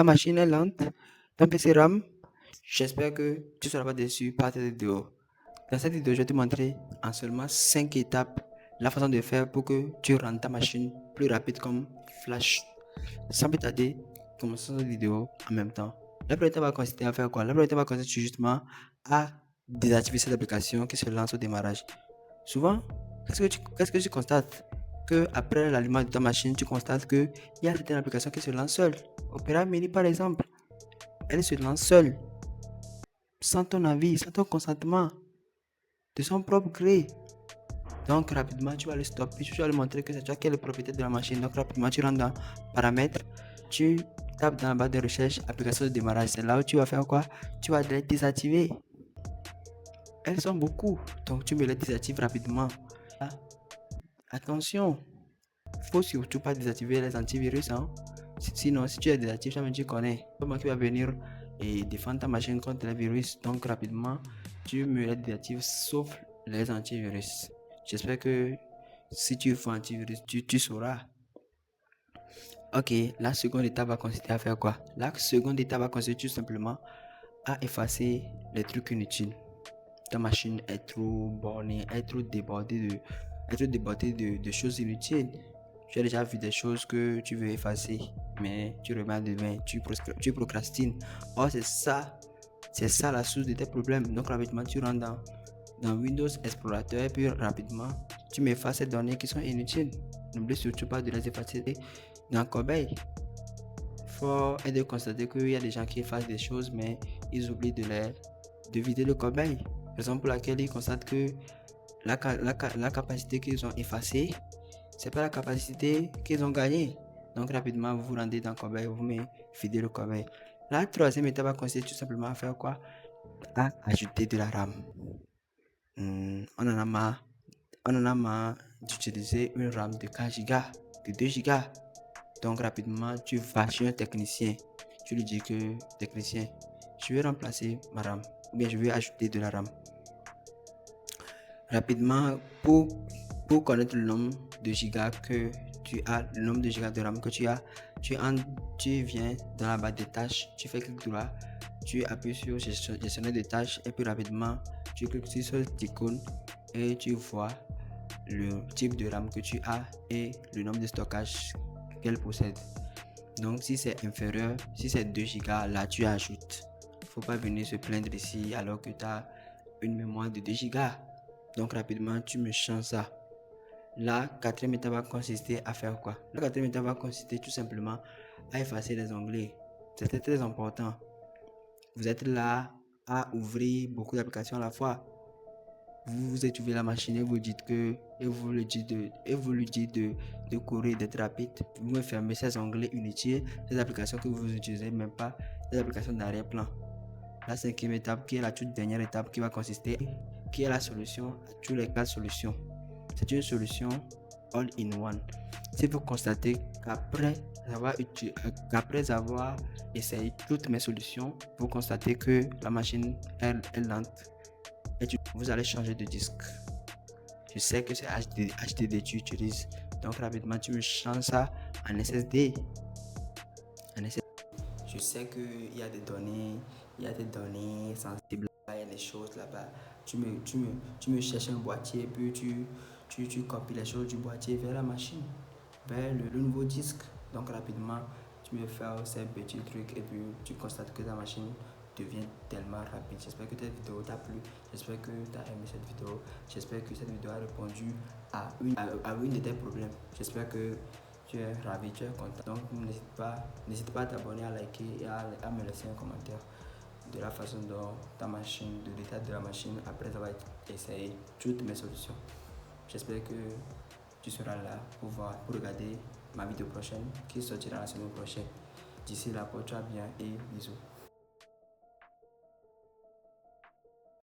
ta machine est lente, ton PC RAM. J'espère que tu ne seras pas déçu par cette vidéo. Dans cette vidéo, je vais te montrer en seulement 5 étapes la façon de faire pour que tu rendes ta machine plus rapide comme Flash. Sans plus tarder, commençons cette vidéo en même temps. La première étape va consister à faire quoi? La première étape va consister justement à désactiver cette application qui se lance au démarrage. Souvent, qu'est-ce que tu constates? Que après l'allumage de ta machine, tu constates qu'il y a certaines applications qui se lancent seules. Opera Mini par exemple, elle se lance seule, sans ton avis, sans ton consentement, de son propre gré. Donc rapidement, tu vas le stopper, tu vas lui montrer que c'est toi qui es le propriétaire de la machine. Donc rapidement, tu rentres dans paramètres, tu tapes dans la barre de recherche application de démarrage. C'est là où tu vas faire quoi? Tu vas les désactiver. Elles sont beaucoup, donc tu me les désactives rapidement. Attention, faut surtout pas désactiver les antivirus, hein. Sinon, si tu les désactives, tu connais. Comment qui va venir et défendre ta machine contre les virus. Donc rapidement, tu me les désactives sauf les antivirus. J'espère que si tu fais antivirus, tu sauras. Ok, la seconde étape va consister à faire quoi? La seconde étape va consister tout simplement à effacer les trucs inutiles. Ta machine est trop bornée, est trop débordée de choses inutiles. Tu as déjà vu des choses que tu veux effacer, mais tu remets demain, tu procrastines. Or, c'est ça la source de tes problèmes. Donc, rapidement, tu rentres dans Windows Explorateur et puis rapidement, tu m'effaces ces données qui sont inutiles. N'oublie surtout pas de les effacer dans Corbeil. Faut être de constater qu'il y a des gens qui effacent des choses, mais ils oublient de vider le corbeil. Raison pour laquelle ils constatent que la capacité qu'ils ont effacée, c'est pas la capacité qu'ils ont gagnée. Donc rapidement, vous vous rendez dans le corbeil, vous videz le corbeil. La troisième étape va consister tout simplement à faire quoi? À ajouter de la RAM. On en a marre d'utiliser une RAM de 4 Go, de 2 Go. Donc rapidement, tu vas chez un technicien. Tu lui dis que, technicien, je vais remplacer ma RAM, ou bien je vais ajouter de la RAM. Rapidement, pour connaître le nombre de gigas que tu as, le nombre de gigas de RAM que tu as, tu viens dans la barre des tâches, tu fais clic droit, tu appuies sur gestionnaire de tâches et puis rapidement, tu cliques sur cette icône et tu vois le type de RAM que tu as et le nombre de stockage qu'elle possède. Donc si c'est inférieur, si c'est 2 Go, là tu ajoutes. Faut pas venir se plaindre ici alors que tu as une mémoire de 2 Go. Donc rapidement tu me changes ça. La quatrième étape va consister à faire quoi? La quatrième étape va consister tout simplement à effacer les onglets. C'est très important. Vous êtes là à ouvrir beaucoup d'applications à la fois. Vous étudiez la machine et vous dites que et vous lui dites de courir, d'être rapide. Vous fermez ces onglets inutiles, ces applications que vous n'utilisez même pas, ces applications d'arrière-plan. La cinquième étape, qui est la toute dernière étape, qui va consister, qui est la solution à tous les cas de solution. C'est une solution all-in-one. Si vous constatez qu'après avoir essayé toutes mes solutions, vous constatez que la machine est lente, et vous allez changer de disque. Je sais que c'est HDD tu utilises, donc rapidement tu me changes ça en SSD. Je sais qu'il y a des données sensibles là, il y a des choses là-bas. Tu me cherches un boîtier et puis tu copies les choses du boîtier vers la machine, vers le nouveau disque. Donc rapidement, tu me fais ces petits trucs et puis tu constates que ta machine devient tellement rapide. J'espère que cette vidéo t'a plu. J'espère que tu as aimé cette vidéo. J'espère que cette vidéo a répondu à une de tes problèmes. J'espère que tu es ravi, tu es content. Donc n'hésite pas à t'abonner, à liker et à me laisser un commentaire de la façon dont ta machine, de l'état de la machine après avoir essayé toutes mes solutions. J'espère que tu seras là pour regarder ma vidéo prochaine qui sortira la semaine prochaine. D'ici là, porte-toi bien et bisous.